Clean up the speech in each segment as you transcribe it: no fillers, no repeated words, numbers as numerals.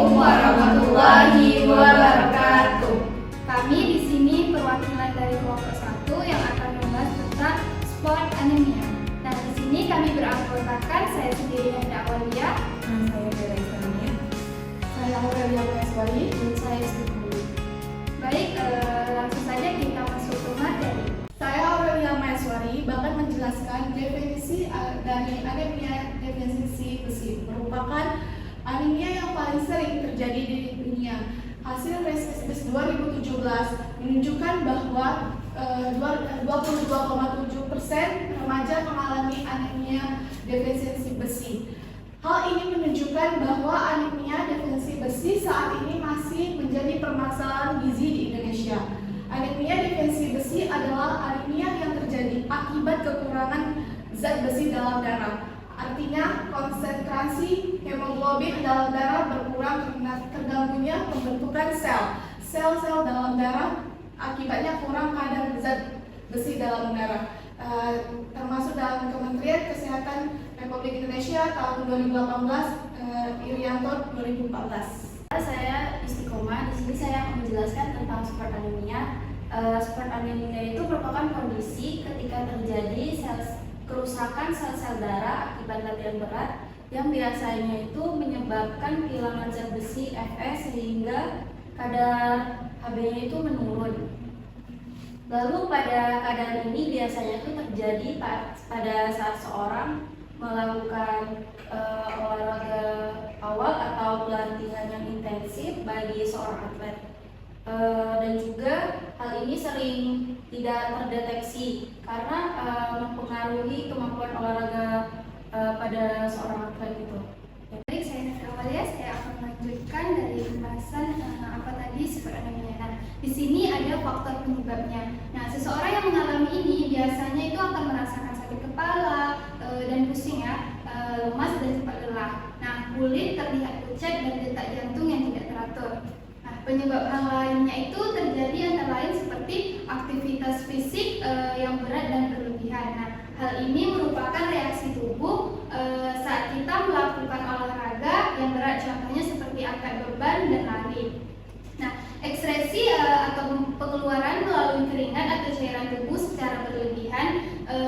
Assalamualaikum warahmatullahi wabarakatuh. Kami di sini perwakilan dari kelompok 1 yang akan membahas tentang sport anemia. Nah, di sini kami beranggotakan saya sendiri Nanda Awalia, Saya Bella Islamia. Saya Aurelia Maeswari. dan saya Istiqomah. Baik, langsung saja kita masuk ke materi. Saya Aurelia Maeswari bakal menjelaskan definisi dari anemia defisiensi besi. Merupakan anemia yang paling sering terjadi di dunia. Hasil Riskes 2017 menunjukkan bahwa 22,7% remaja mengalami anemia defisiensi besi. Hal ini menunjukkan bahwa anemia defisiensi besi saat ini masih menjadi permasalahan gizi di Indonesia. Anemia defisiensi besi adalah anemia yang terjadi akibat kekurangan zat besi dalam darah. Artinya, konsentrasi hemoglobin dalam darah berkurang karena terganggunya pembentukan sel-sel dalam darah, akibatnya kurang kadar zat besi dalam darah. Termasuk dalam Kementerian Kesehatan Republik Indonesia tahun 2018, Irianto 2014. Saya Istiqomah. Di sini saya akan menjelaskan tentang sport anemia. Sport anemia itu merupakan kondisi ketika terjadi kerusakan sel-sel darah akibat latihan berat yang biasanya itu menyebabkan kehilangan zat besi Fe sehingga kadar Hb-nya itu menurun. Lalu pada kadar ini biasanya itu terjadi pada saat seorang melakukan olahraga awal atau pelatihan yang intensif bagi seorang atlet. Dan juga hal ini sering tidak terdeteksi karena mempengaruhi kemampuan olahraga pada seorang atlet itu. Baik, saya Nanda Awalia, saya akan melanjutkan dari pembahasan apa tadi sport anemia. Nah, di sini ada faktor penyebabnya. Nah, seseorang yang mengalami ini biasanya itu akan merasakan sakit kepala dan pusing ya, lemas dan cepat lelah. Nah, kulit terlihat pucat dan detak jantung yang tidak teratur. Nah, penyebab hal lainnya itu terjadi antara lain seperti aktivitas fisik yang berat dan berlebihan. Nah, hal ini merupakan reaksi tubuh saat kita melakukan olahraga yang berat, contohnya seperti angkat beban dan lari. Nah, ekskresi atau pengeluaran melalui keringat atau cairan tubuh secara berlebihan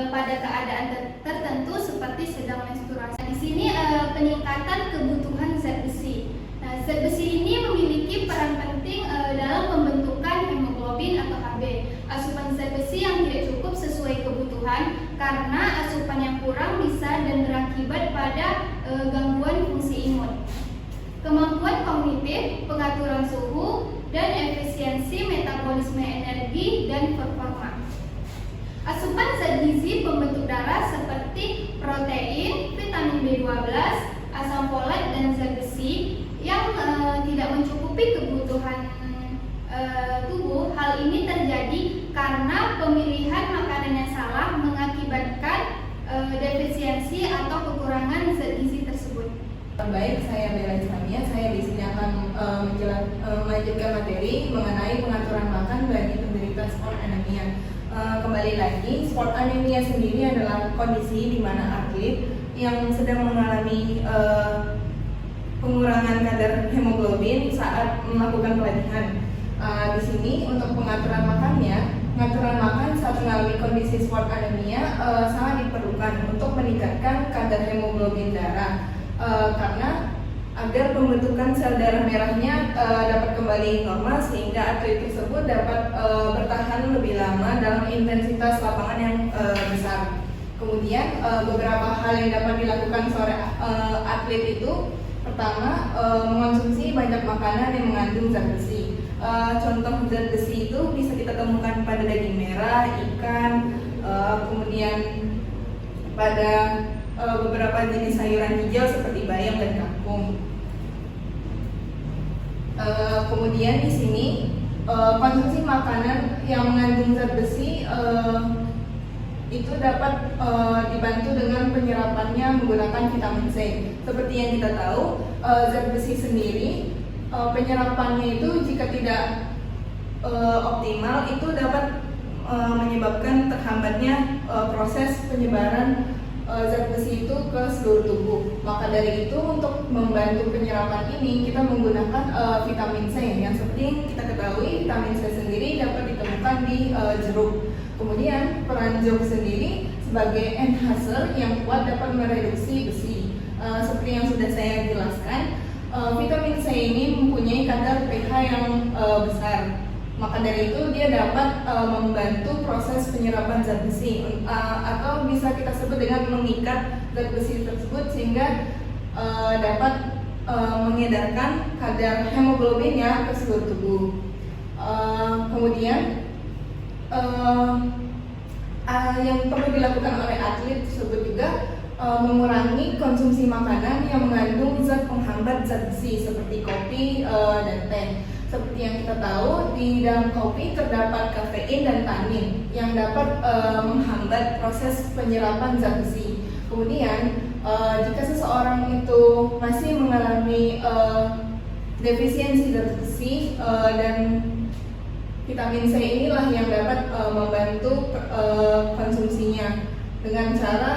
pada keadaan tertentu seperti sedang menstruasi. Di sini peningkatan kebutuhan zat besi. Nah, zat besi ini memiliki peran penting dalam pembentukan hemoglobin atau Hb. Asupan zat besi yang tidak cukup sesuai kebutuhan karena asupan yang kurang bisa dan berakibat pada gangguan fungsi imun, kemampuan kognitif, pengaturan suhu, dan efisiensi metabolisme energi dan performa. Asupan zat gizi pembentuk darah seperti protein, vitamin B12, asam folat, dan zat besi yang tidak mencukupi kebutuhan tubuh. Hal ini terjadi karena pemilihan makanan yang salah mengakibatkan defisiensi atau kekurangan zat gizi tersebut. Baik, saya Bella Islamia. Saya di sini akan melanjutkan materi mengenai pengaturan makan bagi penderita sport anemia. Kembali lagi, sport anemia sendiri adalah kondisi di mana atlet yang sedang mengalami pengurangan kadar hemoglobin saat melakukan pelatihan. Di sini untuk pengaturan makan saat mengalami kondisi sport anemia sangat diperlukan untuk meningkatkan kadar hemoglobin darah karena agar pembentukan sel darah merahnya dapat kembali normal sehingga atlet tersebut dapat bertahan lebih lama dalam intensitas lapangan yang besar. Kemudian beberapa hal yang dapat dilakukan seorang atlet itu, pertama, mengonsumsi banyak makanan yang mengandung zat besi. Contoh zat besi itu bisa kita temukan pada daging merah, ikan, kemudian pada beberapa jenis sayuran hijau seperti bayam dan kangkung. Kemudian di sini konsumsi makanan yang mengandung zat besi itu dapat dibantu dengan penyerapannya menggunakan vitamin C. Seperti yang kita tahu, zat besi sendiri penyerapannya itu jika tidak optimal itu dapat menyebabkan terhambatnya proses penyebaran zat besi itu ke seluruh tubuh. Maka dari itu untuk membantu penyerapan ini kita menggunakan vitamin C yang seperti yang kita ketahui vitamin C sendiri dapat ditemukan di jeruk. Kemudian peran jeruk sendiri sebagai enhancer yang kuat dapat mereduksi besi. Seperti yang sudah saya jelaskan, vitamin C ini mempunyai kadar pH yang besar. Maka dari itu dia dapat membantu proses penyerapan zat besi atau bisa kita sebut dengan mengikat zat besi tersebut sehingga dapat mengedarkan kadar hemoglobinnya ke seluruh tubuh. Kemudian yang perlu dilakukan oleh atlet tersebut juga mengurangi konsumsi makanan yang mengandung zat penghambat zat besi seperti kopi dan teh. Seperti yang kita tahu, di dalam kopi terdapat kafein dan tanin yang dapat menghambat proses penyerapan zat besi. Kemudian, jika seseorang itu masih mengalami defisiensi zat besi dan vitamin C inilah yang dapat membantu konsumsinya dengan cara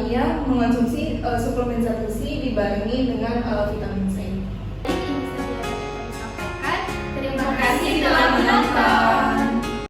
ia mengonsumsi suplemen zat besi dibarengi dengan vitamin C.